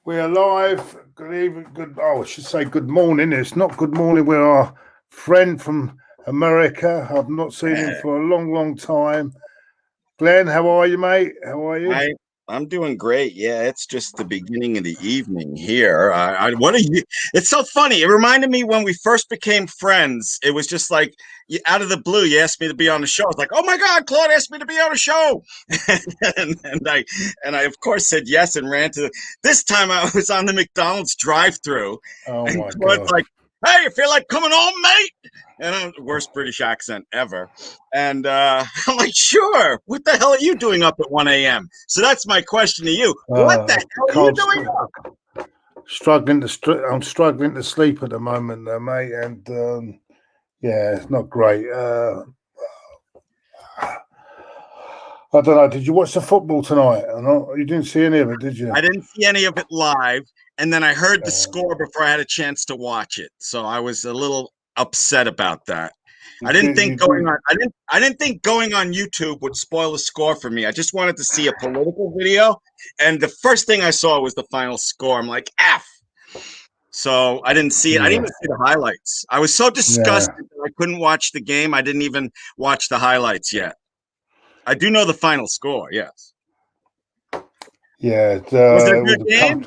We are live. Good evening. I should say good morning. It's not good morning. We're our friend from America. I've not seen him for a long, long time. Glenn, how are you, mate? How are you? I'm doing great. Yeah, it's just the beginning of the evening here. What are you? It's so funny. It reminded me when we first became friends. It was just like out of the blue, you asked me to be on the show. I was like, "Oh my God, Claude asked me to be on a show," and I of course said yes and ran to. This time I was on the McDonald's drive-through, Oh and my Claude's God! like, "Hey, you feel like coming home, mate?" And I'm the worst British accent ever. And I'm like, sure. What the hell are you doing up at 1 a.m.? So that's my question to you. What the hell are you doing up? I'm struggling to sleep at the moment, mate. And yeah, it's not great. I don't know. Did you watch the football tonight? Or not? You didn't see any of it, did you? I didn't see any of it live. And then I heard the score before I had a chance to watch it. So I was a little upset about that. I didn't think going on YouTube would spoil the score for me. I just wanted to see a political video, and the first thing I saw was the final score. I'm like, F. So I didn't see it. I didn't even see the highlights. I was so disgusted that I couldn't watch the game. I didn't even watch the highlights yet. I do know the final score, yes. Yeah, was it a good game?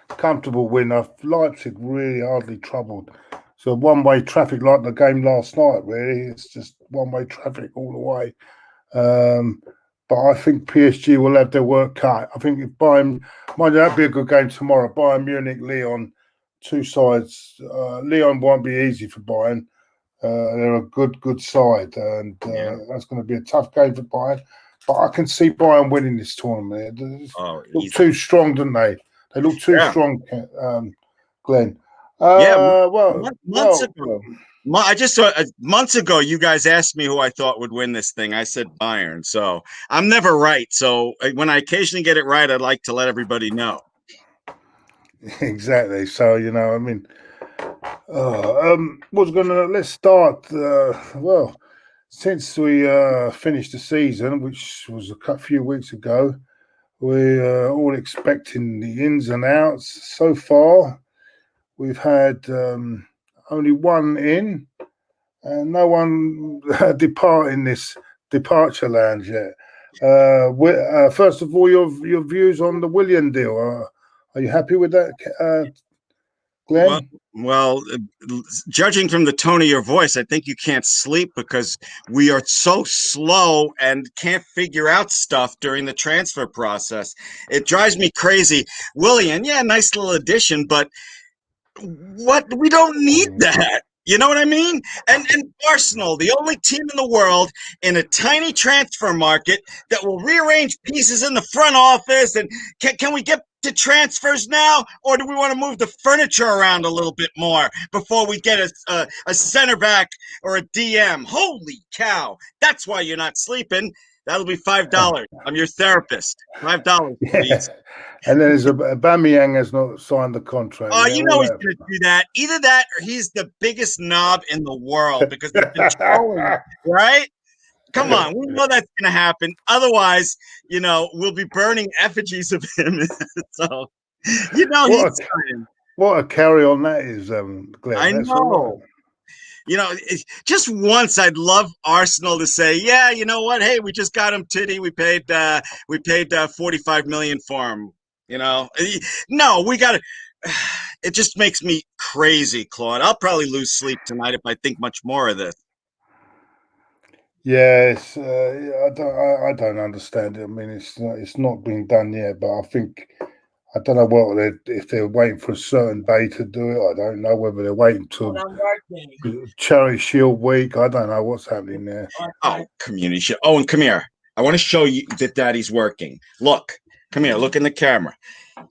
Comfortable win. Leipzig really hardly troubled. So one-way traffic like the game last night, really. It's just one-way traffic all the way. But I think PSG will have their work cut. I think if Bayern, mind you, that'd be a good game tomorrow. Bayern Munich, Lyon, two sides. Lyon won't be easy for Bayern. They're a good side, and that's going to be a tough game for Bayern. But I can see Bayern winning this tournament. They look too strong, don't they? They look too strong, Glenn. Months ago. I just saw months ago. You guys asked me who I thought would win this thing. I said Bayern. So I'm never right. So when I occasionally get it right, I'd like to let everybody know. Exactly. So I mean, let's start. Well, since we finished the season, which was a few weeks ago, we're all expecting the ins and outs. So far, we've had only one in, and no one departing this departure lounge yet. First of all, your views on the Willian deal. Are you happy with that, Glenn? Well, judging from the tone of your voice, I think you can't sleep because we are so slow and can't figure out stuff during the transfer process. It drives me crazy. Willian, yeah, nice little addition, but we don't need that. You know what I mean? And Arsenal, the only team in the world in a tiny transfer market that will rearrange pieces in the front office. And can we get to transfers now, or do we want to move the furniture around a little bit more before we get a center back or a DM? Holy cow! That's why you're not sleeping. That'll be $5. I'm your therapist. $5, please. And then there's Aubameyang has not signed the contract. Oh, you know he's going to do that. Either that or he's the biggest knob in the world because he's been trolling, right? Come on, we know that's going to happen. Otherwise, we'll be burning effigies of him. So, he's trying. What a carry on that is, Glenn. I know. Just once I'd love Arsenal to say, yeah, you know what? Hey, we just got him Titty. We paid 45 million for him. No, we got to. It just makes me crazy, Claude. I'll probably lose sleep tonight if I think much more of this. Yes, I don't understand it. I mean, it's not been done yet, but I think I don't know if they're waiting for a certain day to do it. I don't know whether they're waiting till Charity Shield week. I don't know what's happening there. Oh, Community Shield. Oh, and come here. I want to show you that Daddy's working. Look, come here. Look in the camera.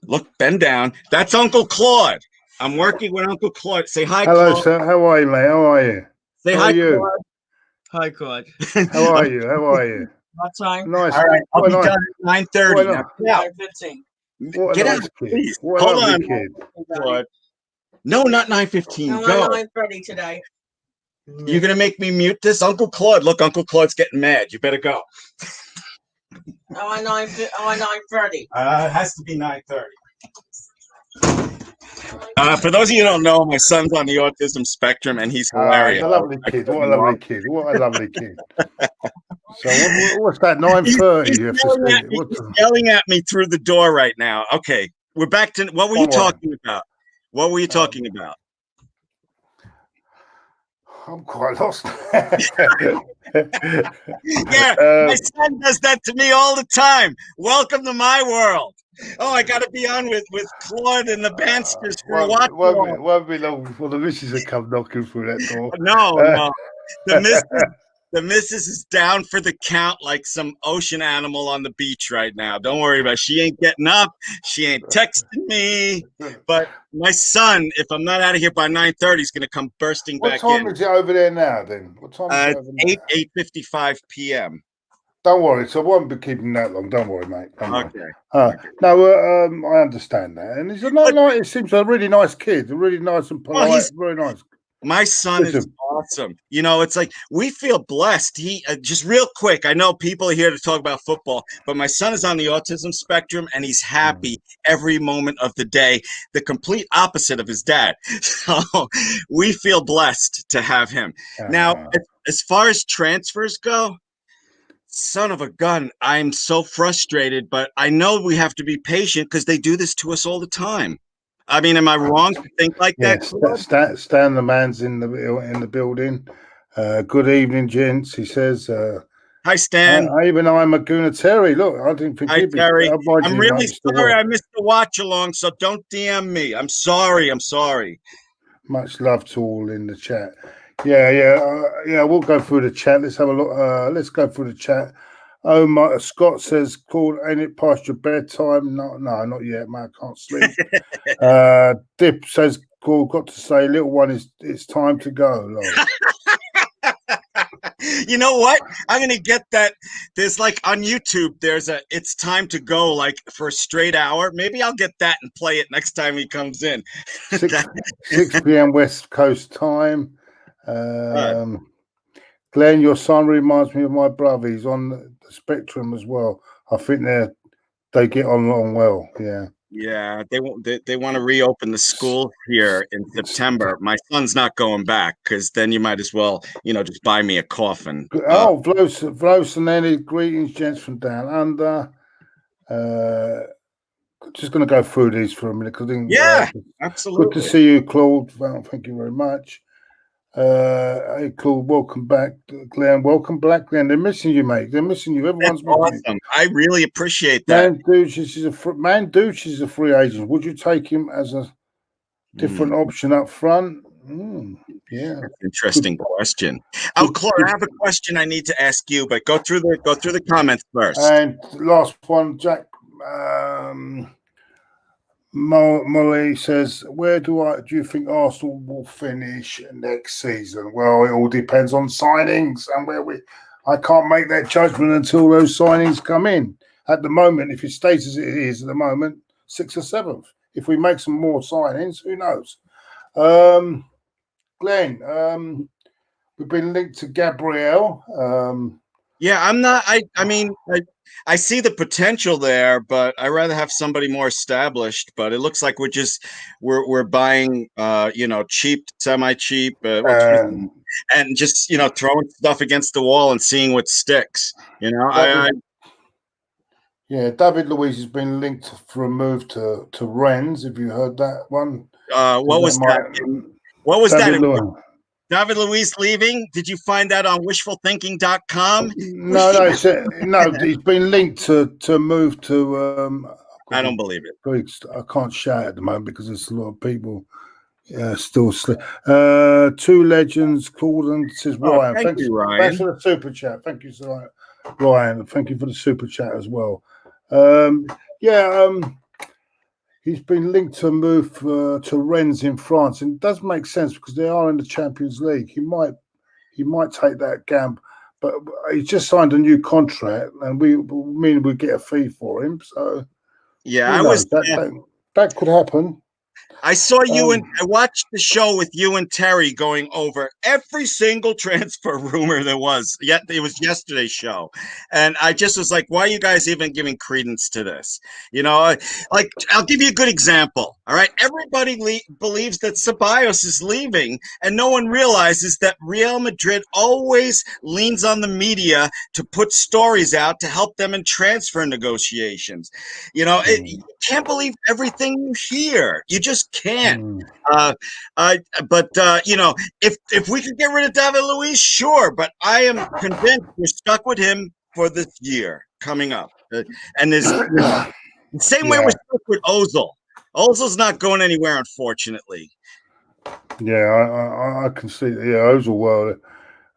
Look, bend down. That's Uncle Claude. I'm working with Uncle Claude. Say hi, Hello, Claude. sir. How are you, mate? How are you? Say hi, Claude. Hi, Claude. How are you? How are you? What time? Nice. All right, I'll be done at 9:30. 9:15. Get out, please. Hold on, kid. Claude. No, not 9:15. Go. 9:30 today. You're gonna make me mute this, Uncle Claude. Look, Uncle Claude's getting mad. You better go. 9:30. It has to be 9:30. For those of you who don't know, my son's on the autism spectrum, and he's hilarious. He's a lovely kid. What a lovely kid. What a lovely kid. So what's that? 9:30. You have to say. He's yelling at me through the door right now. Okay, we're back to what were you talking about? What were you talking about? I'm quite lost. Yeah, my son does that to me all the time. Welcome to my world. Oh, I got to be on with Claude and the Bansters for a watch. Won't be long before the missus will come knocking through that door. No. The missus is down for the count like some ocean animal on the beach right now. Don't worry about it. She ain't getting up. She ain't texting me. But my son, if I'm not out of here by 9:30, is going to come bursting back in. What time is it over there now, then? What time is it over there? 8:55 p.m. Don't worry. So I won't be keeping that long. Don't worry, mate. Okay. No, I understand that. And he's it seems a really nice kid. A really nice and polite. Very nice. My son is awesome. You know, it's like we feel blessed. He just real quick. I know people are here to talk about football, but my son is on the autism spectrum, and he's happy every moment of the day. The complete opposite of his dad. So we feel blessed to have him. Now, as far as transfers go, son of a gun, I'm so frustrated. But I know we have to be patient because they do this to us all the time. I mean, am I wrong to think like that? Stan the man's in the building. Good evening, gents. He says, "Hi, Stan. Even I'm a Gooner Terry. Look, I didn't think he'd be. Terry. I'm really sorry I missed the watch along, so don't DM me. I'm sorry. Much love to all in the chat. Yeah. We'll go through the chat. Let's have a look. Let's go through the chat. Oh, my, Scott says, "Called, ain't it past your bedtime?" No, not yet, mate. I can't sleep. Dip says, "Called, got to say, little one, it's time to go." You know what? I'm gonna get that. There's like on YouTube, there's a "it's time to go" like for a straight hour. Maybe I'll get that and play it next time he comes in. 6 p.m. West Coast time. Glenn, your son reminds me of my brother. He's on the spectrum as well. I think they get on well. Yeah, they want to reopen the school here in September. My son's not going back because then you might as well, just buy me a coffin. Vlos and any greetings, gents from down under. Just going to go through these for a minute. Absolutely. Good to see you, Claude. Well, thank you very much. Hey, Claude, welcome back, Glenn. Welcome back, Glenn. They're missing you, mate. They're missing you. Everyone's missing you. I really appreciate that. Mandouche is a free agent. Would you take him as a different option up front? Yeah. Interesting question. Claude, I have a question I need to ask you, but go through the comments first. And last one, Jack. Molly says, "Where do you think Arsenal will finish next season?" Well, it all depends on signings and I can't make that judgment until those signings come in. At the moment, if it stays as it is at the moment, 6th or 7th. If we make some more signings, who knows? Glenn, we've been linked to Gabriel. I'm not. I see the potential there, but I rather have somebody more established. But it looks like we're buying, cheap, semi-cheap, and just throwing stuff against the wall and seeing what sticks. David Luiz has been linked for a move to Rennes. Have you heard that one? What was that? David Luiz leaving? Did you find that on wishfulthinking.com? No, he's been linked to move to. I don't believe it. I can't shout at the moment because there's a lot of people still asleep. Two legends called and says Ryan. Thank you, Ryan. Thanks for the super chat. Thank you, Ryan. Thank you for the super chat as well. He's been linked to a move to Rennes in France, and it does make sense because they are in the Champions League. He might take that gamble, but he just signed a new contract, and we get a fee for him. So that could happen. I saw you and I watched the show with you and Terry going over every single transfer rumor there was. Yet it was yesterday's show, and I just was like, "Why are you guys even giving credence to this?" Like I'll give you a good example. All right, everybody believes that Ceballos is leaving, and no one realizes that Real Madrid always leans on the media to put stories out to help them in transfer negotiations. You can't believe everything you hear. You just can't. But if we could get rid of David Luiz, sure. But I am convinced we're stuck with him for this year coming up. And there's the same way we're stuck with Ozil. Ozil's not going anywhere, unfortunately. Yeah, I can see. Yeah, Ozil. Well,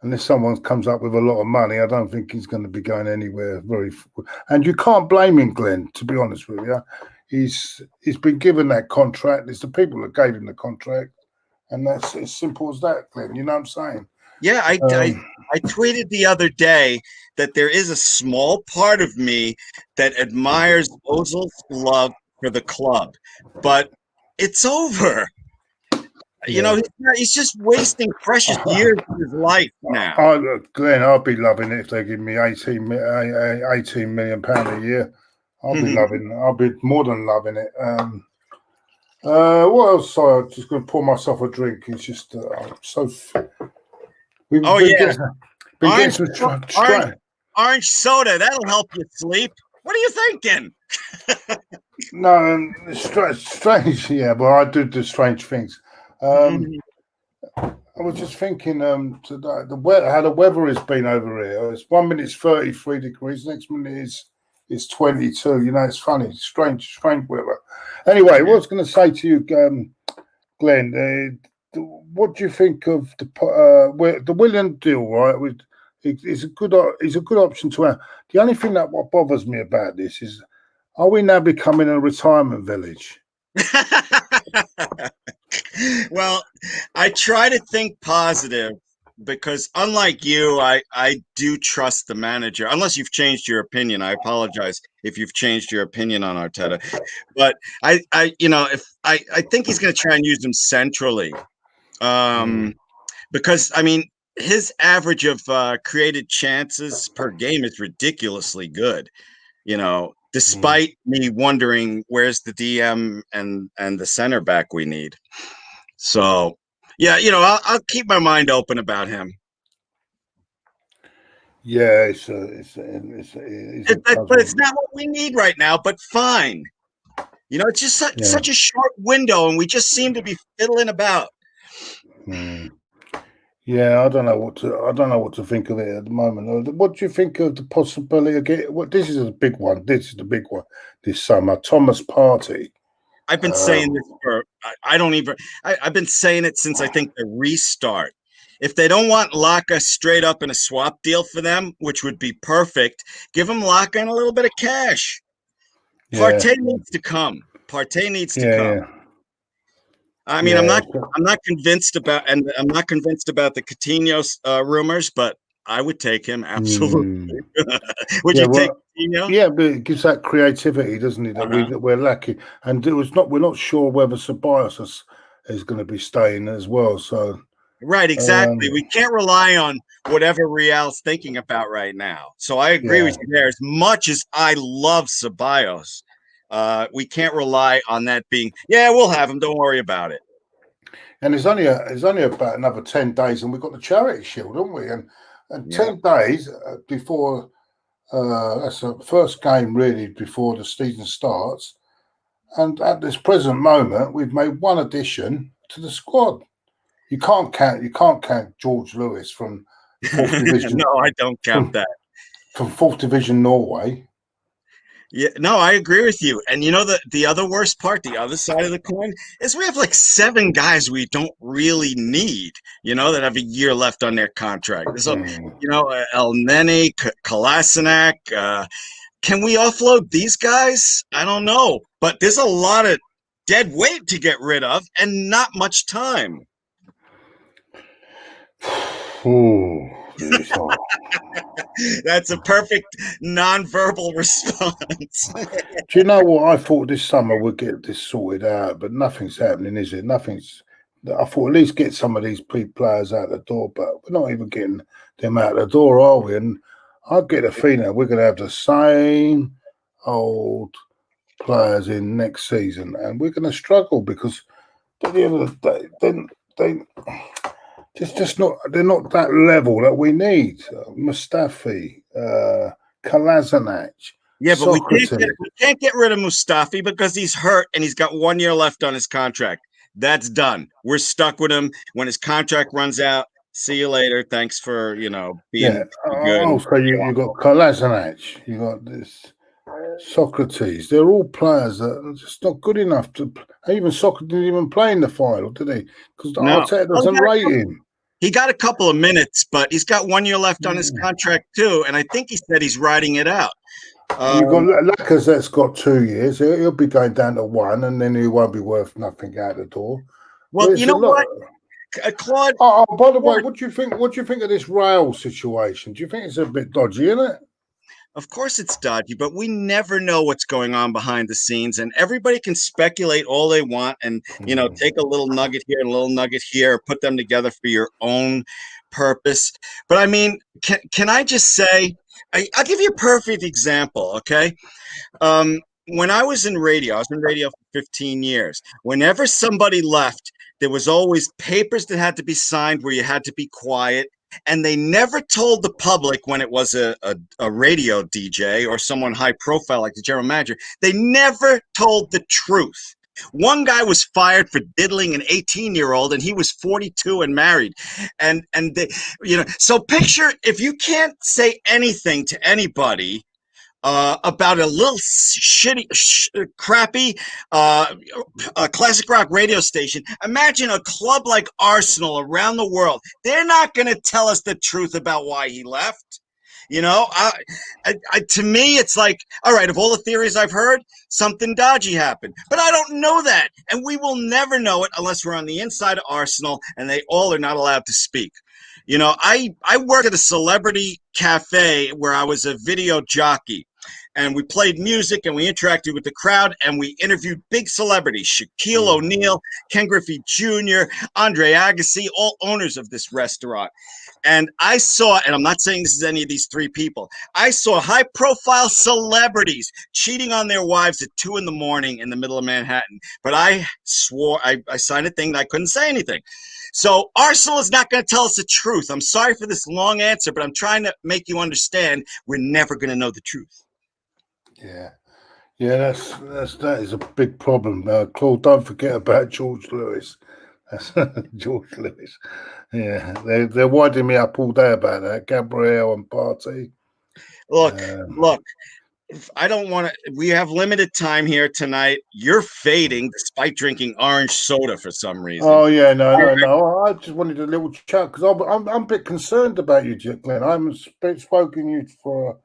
unless someone comes up with a lot of money, I don't think he's going to be going anywhere and you can't blame him, Glenn, to be honest with you. He's been given that contract. It's the people that gave him the contract, and that's as simple as that, Glenn. You know what I'm saying? Yeah, I tweeted the other day that there is a small part of me that admires Ozil's love for the club, but it's over. He's just wasting precious years of his life now. Glenn, I'll be loving it if they give me £18 million a year. I'll be more than loving it. What else? Sorry, I'm just going to pour myself a drink. It's just I'm so. Orange soda. That'll help you sleep. What are you thinking? No, strange. Yeah, but I do strange things. I was just thinking today how the weather has been over here. It's 1 minute it's 33 degrees, next minute it's 22. It's funny, strange weather. Anyway, what I was going to say to you, Glenn, what do you think of the Willian deal? Right, he's a good option to have. The only thing that what bothers me about this is, are we now becoming a retirement village? Well, I try to think positive because, unlike you, I do trust the manager. Unless you've changed your opinion, I apologize if you've changed your opinion on Arteta. But I think he's going to try and use him centrally, because his average of created chances per game is ridiculously good. Despite me wondering where's the DM and the center back we need. So, yeah, I'll keep my mind open about him. Yeah, but it's not what we need right now. But fine, it's just such a short window, and we just seem to be fiddling about. Yeah, I don't know what to think of it at the moment. What do you think of the possibility of getting? This is a big one. This is the big one this summer. Thomas Partey. I've been saying this for I've been saying it since I think the restart. If they don't want Laka straight up in a swap deal for them, which would be perfect, give them Laka and a little bit of cash. Partey needs to come. Partey needs to come. I'm not convinced about the Coutinho rumors, but I would take him absolutely. Would you take Coutinho? Yeah, but it gives that creativity, doesn't it? That we're lacking, and we're not sure whether Ceballos is going to be staying as well. So right, exactly. We can't rely on whatever Real's thinking about right now. So I agree with you there. As much as I love Ceballos, we can't rely on that being. Yeah, we'll have him. Don't worry about it. And it's only about another 10 days, and we've got the Charity Shield, haven't we? And 10 days before that's the first game really before the season starts. And at this present moment, we've made one addition to the squad. You can't count George Lewis from 4th Division. No, I don't count that. From 4th Division Norway. Yeah, no, I agree with you. And the other worst part, the other side of the coin, is we have like 7 guys we don't really need, that have a year left on their contract. So, El Neni, Kolasinac, can we offload these guys? I don't know. But there's a lot of dead weight to get rid of and not much time. geez, oh. That's a perfect non-verbal response. Do you know what? I thought this summer we'd get this sorted out, but nothing's happening, is it? Nothing's. I thought at least get some of these players out the door, but we're not even getting them out the door, are we? And I get a feeling we're going to have the same old players in next season, and we're going to struggle because at the end of the day, they just not. They're not that level that we need. Mustafi, Kolasinac. Yeah, but we Socrates. can't get rid of Mustafi because he's hurt and he's got 1 year left on his contract. That's done. We're stuck with him. When his contract runs out, see you later. Thanks for, being good. Oh, so you got Kolasinac, you got this Socrates. They're all players that are just not good enough to. Even Socrates didn't even play in the final, did he? Because No. Arteta doesn't rate him. He got a couple of minutes, but he's got 1 year left on his contract too, and I think he said he's riding it out. You've got Lacazette's got 2 years. He'll be going down to 1, and then he won't be worth nothing out the door. Well, you know what, Claude. Oh, by the way, what do you think? What do you think of this rail situation? Do you think it's a bit dodgy, isn't it? Of course it's dodgy, but we never know what's going on behind the scenes, and everybody can speculate all they want and, take a little nugget here and a little nugget here, put them together for your own purpose. But I mean, can I just say, I'll give you a perfect example, okay? When I was in radio, I was in radio for 15 years. Whenever somebody left, there was always papers that had to be signed where you had to be quiet. And they never told the public when it was a radio DJ or someone high profile like the general manager. They never told the truth. One guy was fired for diddling an 18-year-old, and he was 42 and married. And they, so picture if you can't say anything to anybody about a little crappy classic rock radio station. Imagine a club like Arsenal around the world. They're not going to tell us the truth about why he left. To me, it's like, all right, of all the theories I've heard, something dodgy happened. But I don't know that. And we will never know it unless we're on the inside of Arsenal and they all are not allowed to speak. I worked at a celebrity cafe where I was a video jockey. And we played music and we interacted with the crowd and we interviewed big celebrities, Shaquille O'Neal, Ken Griffey Jr., Andre Agassi, all owners of this restaurant. And I saw, and I'm not saying this is any of these three people, I saw high-profile celebrities cheating on their wives at 2 a.m. in the middle of Manhattan. But I swore, I signed a thing that I couldn't say anything. So Arsenal is not going to tell us the truth. I'm sorry for this long answer, but I'm trying to make you understand we're never going to know the truth. Yeah, that is a big problem. Claude, don't forget about George Lewis. That's George Lewis. Yeah, they're winding me up all day about that. Gabriel and Partey. Look. I don't want to. We have limited time here tonight. You're fading despite drinking orange soda for some reason. Oh yeah, no. I just wanted a little chat because I'm a bit concerned about you, Glenn. I haven't spoken to you for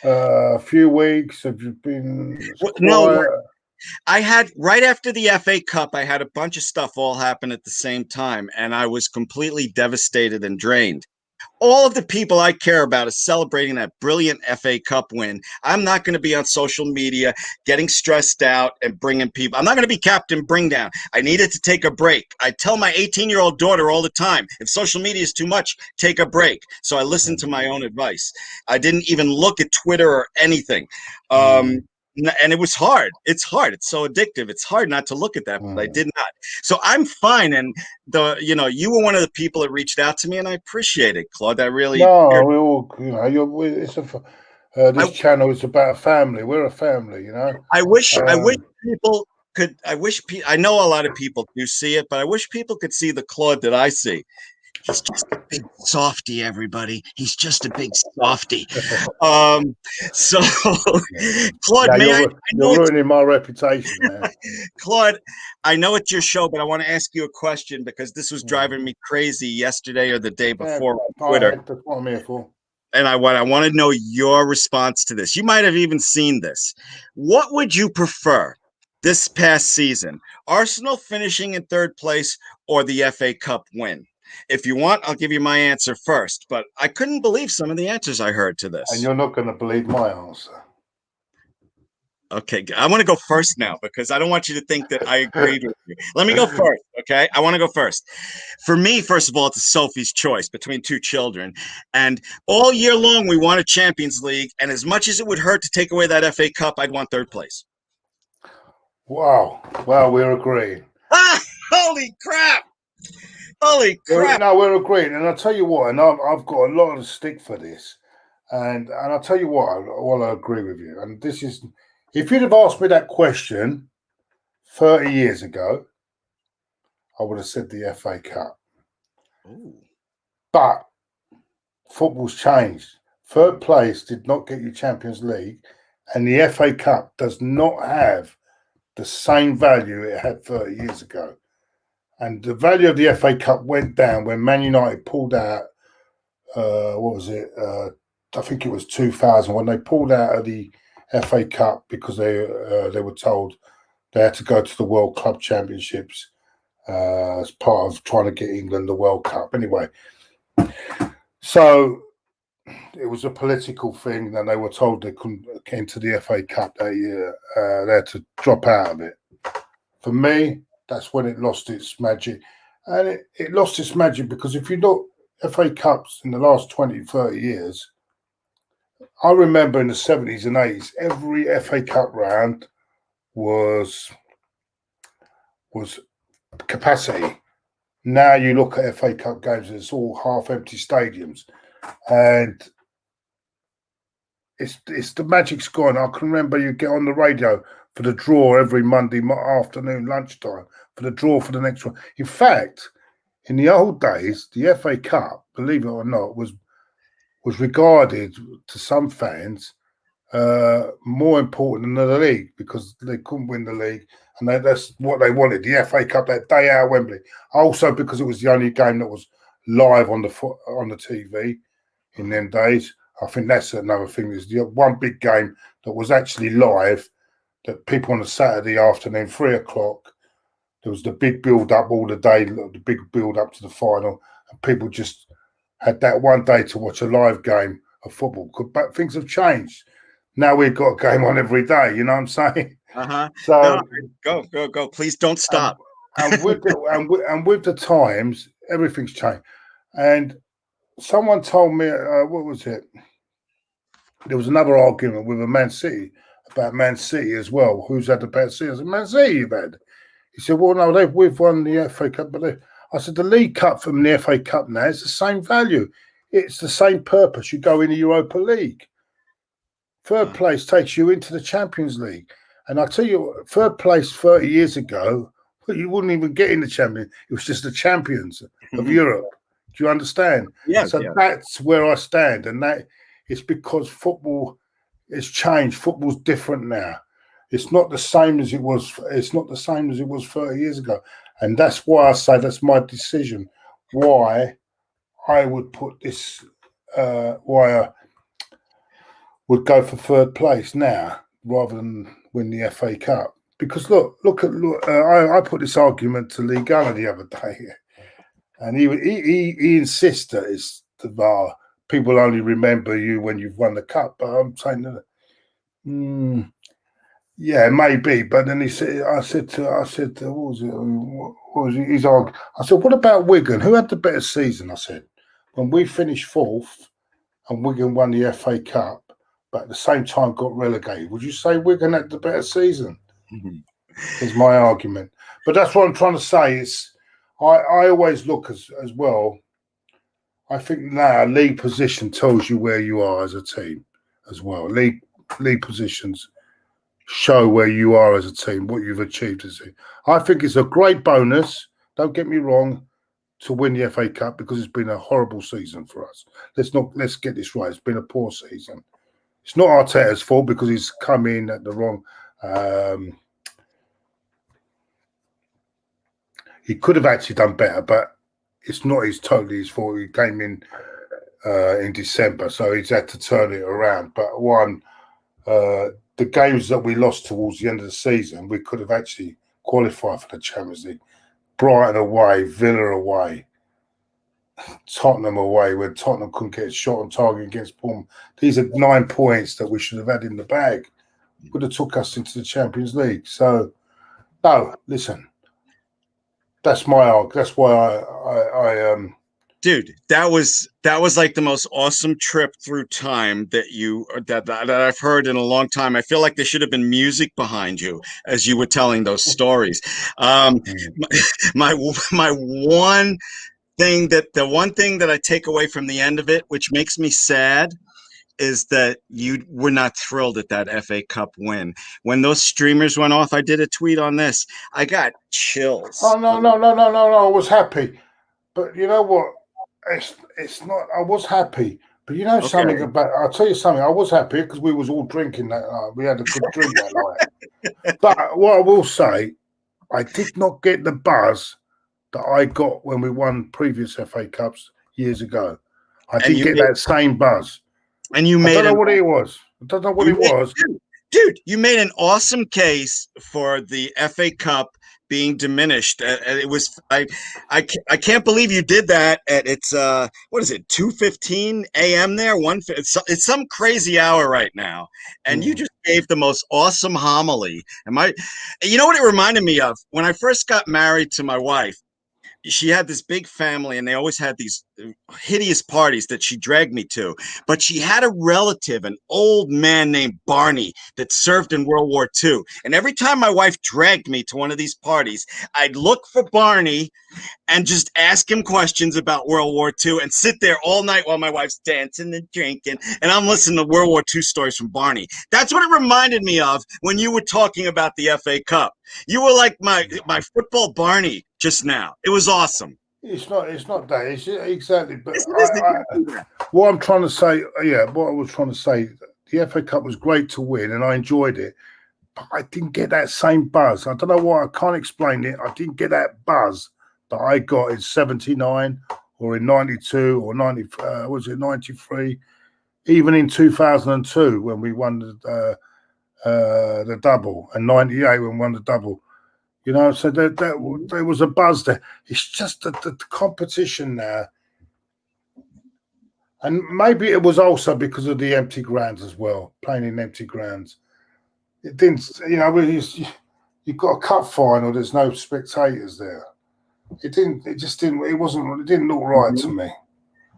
a few weeks. Have you been? No, I had right after the FA Cup. I had a bunch of stuff all happen at the same time, and I was completely devastated and drained. All of the people I care about is celebrating that brilliant FA Cup win. I'm not going to be on social media getting stressed out and bringing people. I'm not going to be Captain Bring Down. I needed to take a break. I tell my 18-year-old daughter all the time, if social media is too much, take a break. So I listened to my own advice. I didn't even look at Twitter or anything. And it was hard. It's hard. It's so addictive. It's hard not to look at that, but I did not. So I'm fine. And you were one of the people that reached out to me, and I appreciate it, Claude. I really. No, we all, this channel is about a family. We're a family, I wish people could. I know a lot of people do see it, but I wish people could see the Claude that I see. He's just a big softy, everybody. He's just a big softy. So, Claude, you're ruining my reputation, man. Claude, I know it's your show, but I want to ask you a question because this was driving me crazy yesterday or the day before on Twitter. That's what I'm here for. And I want to know your response to this. You might have even seen this. What would you prefer this past season? Arsenal finishing in third place or the FA Cup win? If you want, I'll give you my answer first, but I couldn't believe some of the answers I heard to this. And you're not going to believe my answer. Okay, I want to go first now because I don't want you to think that I agreed with you. Let me go first, okay? I want to go first. For me, first of all, it's Sophie's choice between two children. And all year long, we won a Champions League. And as much as it would hurt to take away that FA Cup, I'd want third place. Wow. Well, we're agreeing. Ah, holy crap. Holy crap. No, we're agreeing. And I'll tell you what, and I've got a lot of stick for this. And I'll tell you what, I agree with you. And this is, if you'd have asked me that question 30 years ago, I would have said the FA Cup. Ooh. But football's changed. Third place did not get you Champions League, and the FA Cup does not have the same value it had 30 years ago. And the value of the FA Cup went down when Man United pulled out, what was it? I think it was 2000, when they pulled out of the FA Cup because they were told they had to go to the World Club Championships as part of trying to get England the World Cup. Anyway, so it was a political thing, and they were told they couldn't get into the FA Cup that year. They had to drop out of it. For me, that's when it lost its magic. And it lost its magic because if you look FA Cups in the last 20, 30 years, I remember in the 70s and 80s, every FA Cup round was capacity. Now you look at FA Cup games, it's all half-empty stadiums. And it's the magic's gone. I can remember you get on the radio for the draw every Monday afternoon, lunchtime, for the draw for the next one. In fact, in the old days, the FA Cup, believe it or not, was regarded to some fans more important than the league because they couldn't win the league, and that's what they wanted, the FA Cup that day out of Wembley. Also because it was the only game that was live on the TV in them days. I think that's another thing. Is the one big game that was actually live that people on a Saturday afternoon, 3 o'clock, there was the big build up all the day, the big build up to the final, and people just had that one day to watch a live game of football. But things have changed. Now we've got a game on every day. You know what I'm saying? So no, go! Please don't stop. And with the times, everything's changed. And someone told me, what was it? There was another argument with a Man City about Man City as well. Who's had the better season? I said, Man City you've had. He said, well, no, we've won the FA Cup, but I said the League Cup from the FA Cup now is the same value. It's the same purpose. You go in the Europa League. Third place takes you into the Champions League. And I tell you, third place 30 years ago, you wouldn't even get in the Champions. It was just the champions of Europe. Do you understand? Yeah. So that's where I stand. And that is because football has changed. Football's different now. It's not the same as it was. It's not the same as it was 30 years ago. And that's why I say that's my decision. Why I would put this, why I would go for third place now rather than win the FA Cup. Because look, I put this argument to Lee Gunner the other day, and he insists that it's the VAR. People only remember you when you've won the cup. But I'm saying that, yeah, maybe. But then he said, I said, what was it? What was it? He's arguing. I said, what about Wigan? Who had the better season? I said, when we finished fourth and Wigan won the FA Cup, but at the same time got relegated, would you say Wigan had the better season? Is my argument. But that's what I'm trying to say. Is I always look as well. I think now league position tells you where you are as a team as well. League positions show where you are as a team, what you've achieved as a team. I think it's a great bonus, don't get me wrong, to win the FA Cup because it's been a horrible season for us. Let's get this right. It's been a poor season. It's not Arteta's fault because he's come in at the wrong. He could have actually done better, but it's not totally his fault. He came in December, so he's had to turn it around. But the games that we lost towards the end of the season, we could have actually qualified for the Champions League. Brighton away, Villa away. Tottenham away when Tottenham couldn't get a shot on target against Bournemouth. These are 9 points that we should have had in the bag. Would have took us into the Champions League. So, no, listen, that's my arc. That's why I Dude, that was like the most awesome trip through time that I've heard in a long time. I feel like there should have been music behind you as you were telling those stories. My one thing the one thing that I take away from the end of it, which makes me sad, is that you were not thrilled at that FA Cup win. When those streamers went off, I did a tweet on this. I got chills. Oh no! I was happy, but you know what? It's not. I was happy, but you know something about. I'll tell you something. I was happy because we was all drinking that night. We had a good drink that night. But what I will say, I did not get the buzz that I got when we won previous FA Cups years ago. I didn't get that same buzz. And you made. I don't know what it was. I don't know what it was. Dude, you made an awesome case for the FA Cup being diminished. It was I can't believe you did that at it's what is it, 2:15 a.m. there? It's some crazy hour right now, and you just gave the most awesome homily. You know what it reminded me of? When I first got married to my wife, she had this big family and they always had these hideous parties that she dragged me to. But she had a relative, an old man named Barney, that served in World War II. And every time my wife dragged me to one of these parties, I'd look for Barney and just ask him questions about World War II and sit there all night while my wife's dancing and drinking. And I'm listening to World War II stories from Barney. That's what it reminded me of when you were talking about the FA Cup. You were like my football Barney just now. It was awesome. It's not that. It's exactly. But what I'm trying to say, what I was trying to say, the FA Cup was great to win and I enjoyed it. But I didn't get that same buzz. I don't know why. I can't explain it. I didn't get that buzz that I got in 79 or in 92 or 90. Was it 93? Even in 2002 when we won the double, and 98 when we won the double. You know, so there was a buzz there. It's just the competition now. And maybe it was also because of the empty grounds as well, playing in empty grounds. It didn't, you know, you've got a cup final, there's no spectators there. It didn't look right to me.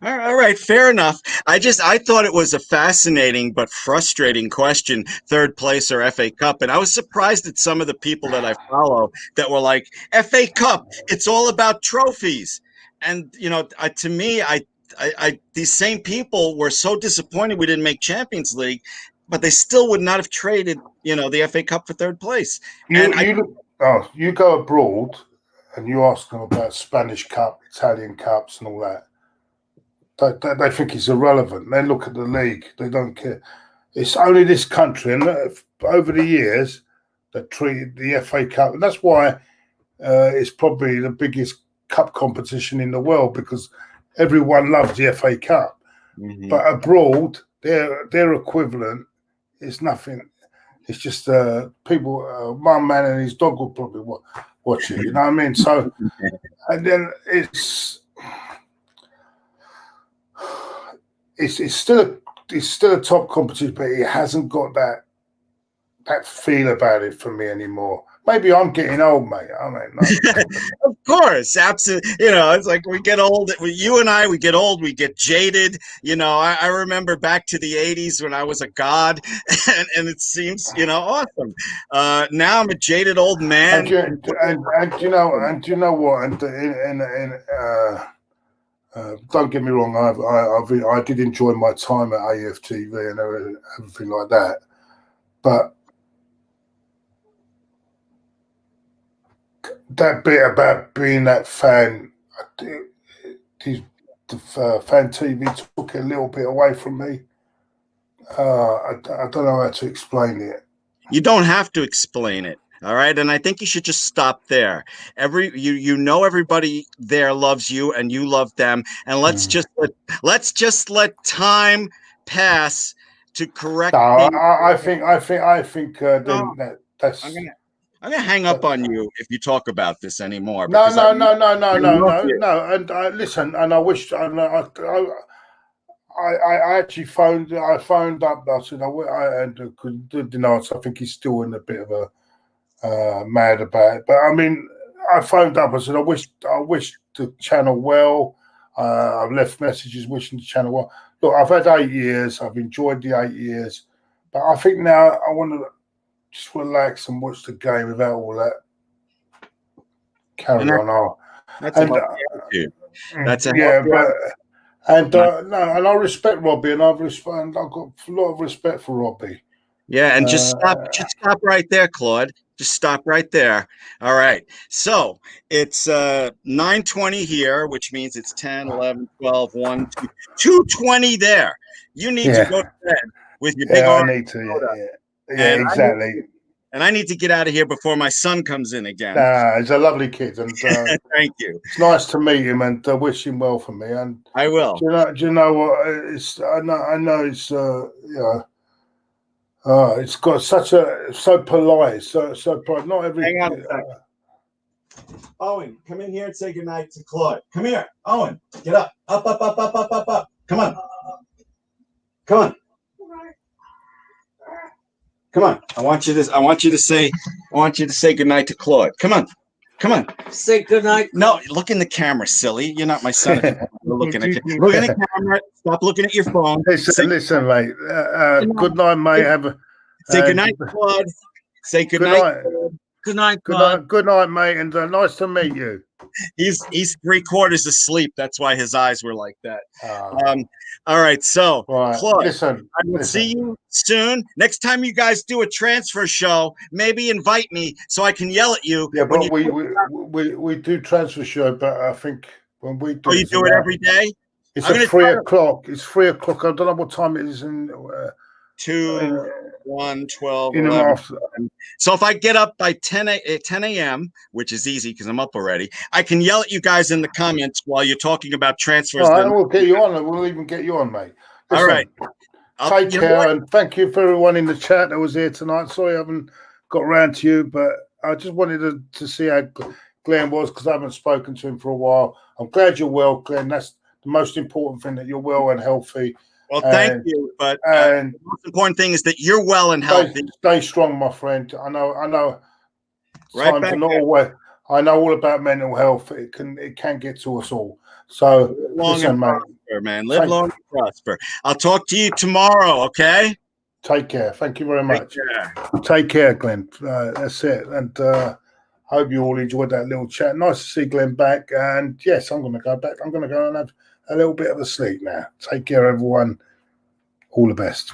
All right, fair enough. I thought it was a fascinating but frustrating question, third place or FA Cup. And I was surprised at some of the people that I follow that were like, FA Cup, it's all about trophies. And, you know, to me, these same people were so disappointed we didn't make Champions League, but they still would not have traded, you know, the FA Cup for third place. You go abroad and you ask them about Spanish Cup, Italian Cups and all that. They think it's irrelevant. They look at the league. They don't care. It's only this country, and over the years, that treated the FA Cup, and that's why it's probably the biggest cup competition in the world because everyone loves the FA Cup. Mm-hmm. But abroad, their equivalent is nothing. It's just people. One man and his dog will probably watch it. You know what I mean? So, and then it's still a top competition, but it hasn't got that feel about it for me anymore. Maybe I'm getting old, mate. I mean, no. Of course, absolutely. You know, it's like we get old. You and I, we get old. We get jaded. You know, I remember back to the '80s when I was a god, and it seems, you know, awesome. Now I'm a jaded old man. And you know what? Don't get me wrong. I did enjoy my time at AFTV and everything like that, but that bit about being that fan, the fan TV took it a little bit away from me. I don't know how to explain it. You don't have to explain it. All right. And I think you should just stop there. You know, everybody there loves you and you love them. And let's just let time pass to correct. No, I think that's. I'm gonna hang up on you if you talk about this anymore. No. because I love you. And listen, and I wish, and I actually phoned. I phoned up. I said, I think he's still in a bit of a mad about it. But I mean, I phoned up. I said, I wish the channel well. I've left messages wishing the channel well. Look, I've had 8 years. I've enjoyed the 8 years, but I think now I want to just relax and watch the game without all that carry on. That's a healthy attitude. That's a yeah, healthy attitude. And and I respect Robbie, and I've got a lot of respect for Robbie. Yeah, and just stop right there, Claude. Just stop right there. All right. So it's 9:20 here, which means it's 10, 11, 12, 1, 2, 2:20 there. You need to go to bed with your big arm. I need to. Yeah, exactly. And I need to get out of here before my son comes in again. He's a lovely kid, and thank you. It's nice to meet him, and wish him well for me. And I will. Do you know what? I know it's it's got so polite, so polite. Not every. Hang on a second. Owen, come in here and say goodnight to Claude. Come here, Owen. Get up. Up. Come on. Come on. Come on. I want you to say goodnight to Claude. Come on. Say goodnight. No, look in the camera, silly. You're not my son. Look in the camera. Stop looking at your phone. Listen, mate. Good night, mate. Say goodnight, Claude. Say goodnight. Good night, Claude. Good night, mate, and nice to meet you. He's 3/4 asleep. That's why his eyes were like that. All right, so Claude, listen, I will see you soon. Next time you guys do a transfer show, maybe invite me so I can yell at you. Yeah, but we do transfer show, but I think when we do, you do it every day. It's at 3 o'clock. It's 3 o'clock. I don't know what time it is in 2, 1, 12, in 11. The so if I get up by 10 a.m., which is easy because I'm up already, I can yell at you guys in the comments while you're talking about transfers. All right, we'll get you on. We'll even get you on, mate. Listen, all right. Take care, and thank you for everyone in the chat that was here tonight. Sorry I haven't got around to you, but I just wanted to see how Glenn was because I haven't spoken to him for a while. I'm glad you're well, Glenn. That's the most important thing, that you're well and healthy. Well, thank you. But the most important thing is that you're well and healthy. Stay strong, my friend. I know. Right back not always. I know all about mental health. It can get to us all. So listen, mate. Man, live long and prosper. I'll talk to you tomorrow. Okay. Take care. Thank you very much. Take care, Glenn. That's it. And hope you all enjoyed that little chat. Nice to see Glenn back. And yes, I'm going to go back. I'm going to go and have a little bit of a sleep now. Take care, everyone. All the best.